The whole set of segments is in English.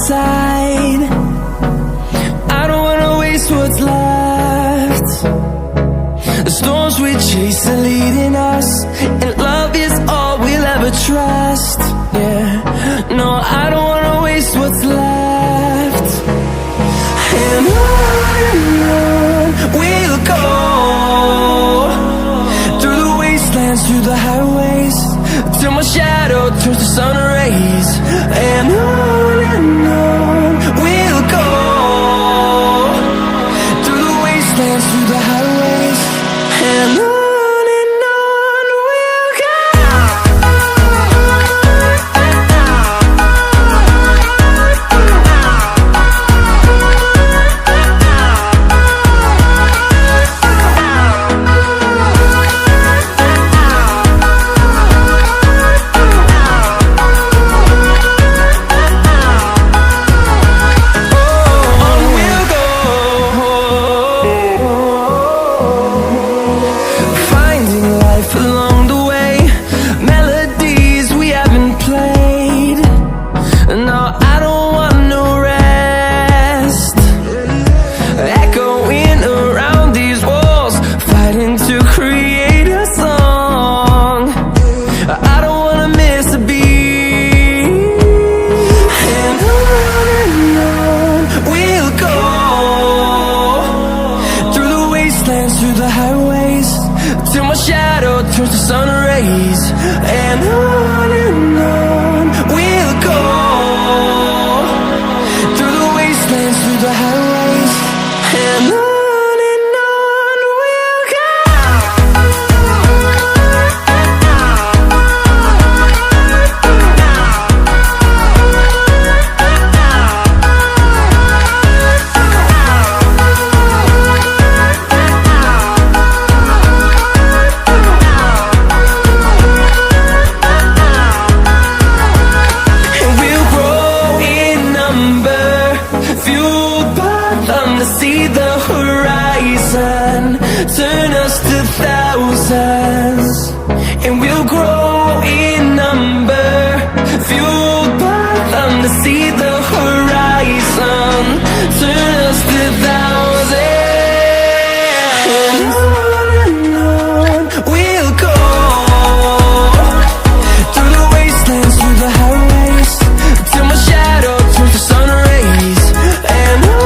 side. I don't wanna waste what's left. The storms we chase are leading us, and love is all we'll ever trust. Yeah, no, I don't wanna waste what's left. And on we'll go, through the wastelands, through the highways, till my shadow turns to sun rays. And on we'll go, through the wastelands, through the highways, and on we'll go. Through the highways, till my shadow turns to sun rays. And on we'll go, through the wastelands, through the highways, and on we'll go. See the horizon turn us to thousands, and we'll grow in number, fueled by them. To see the horizon turn us to thousands, and on we'll go, through the wastelands, through the highways, till my shadow turns to sun rays. And on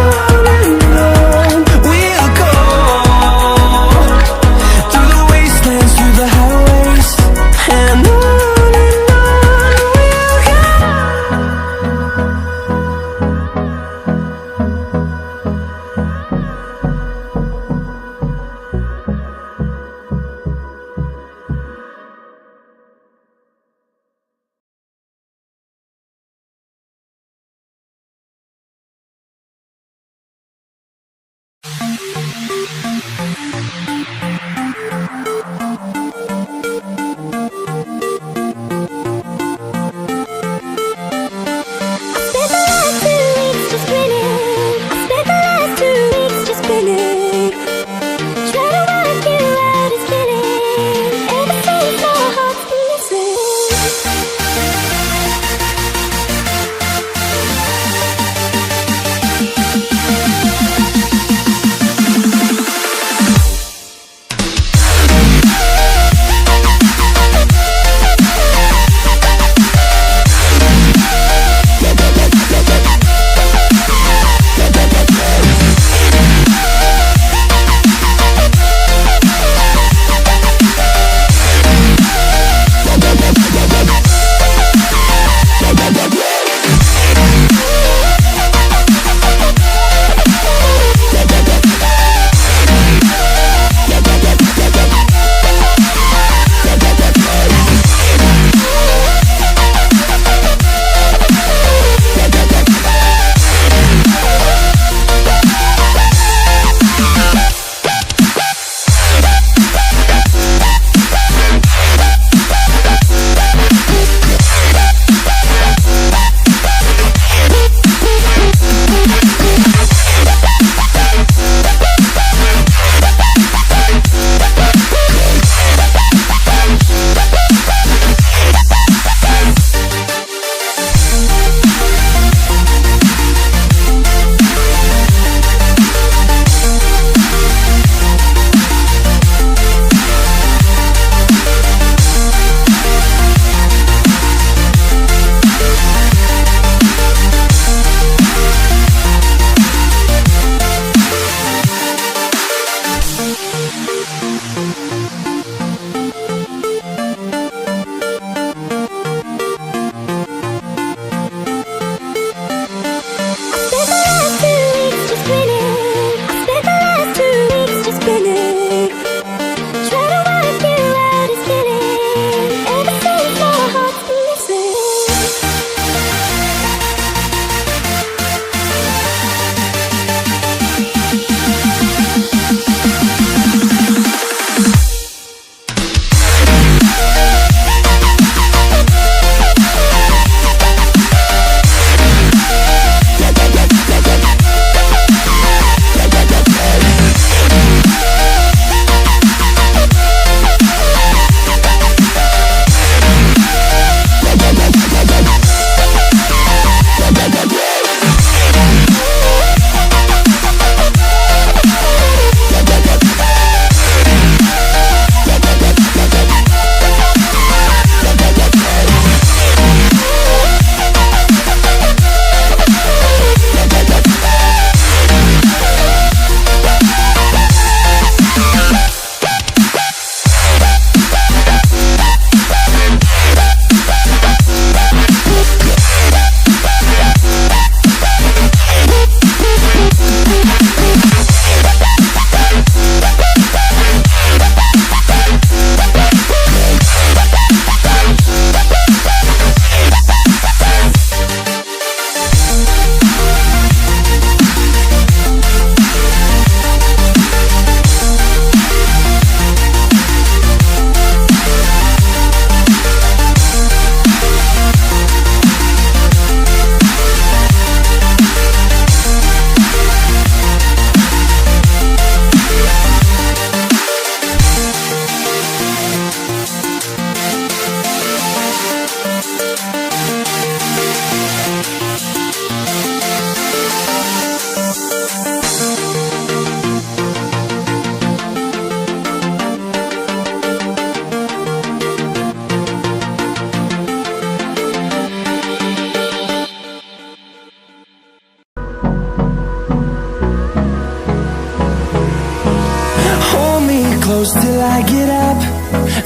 it up.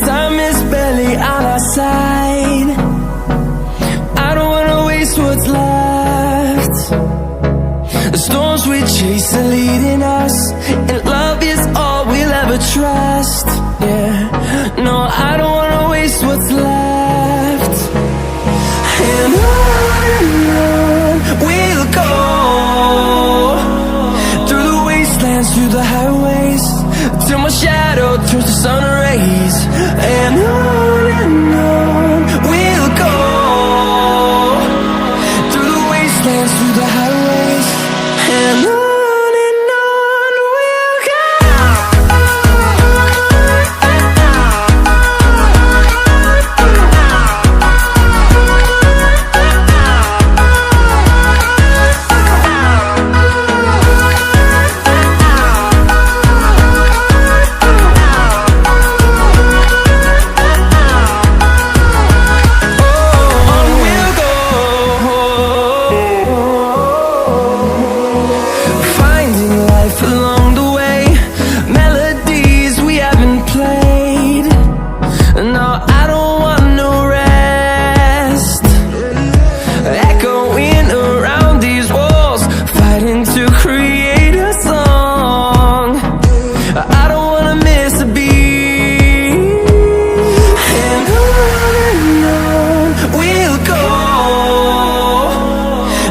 Time is barely on our side. I don't wanna waste what's left. The storms we chase are leading us, and love is all we'll ever trust. Yeah, no, I don't wanna waste what's left. And on we'll go, through the wastelands, through the highways, till my shadow turns to sun rays. And on we'll go, through the wastelands, through the highways, and on we'll go. Along the way, melodies we haven't played. No, I don't want no rest. Echoing around these walls, fighting to create a song. I don't wanna miss a beat. And on we'll go,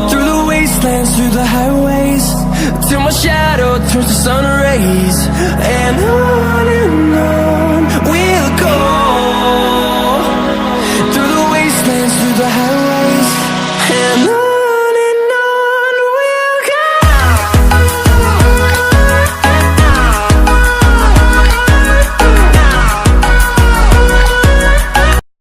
through the wastelands, through the highways, till my shadow turns to sun rays. And on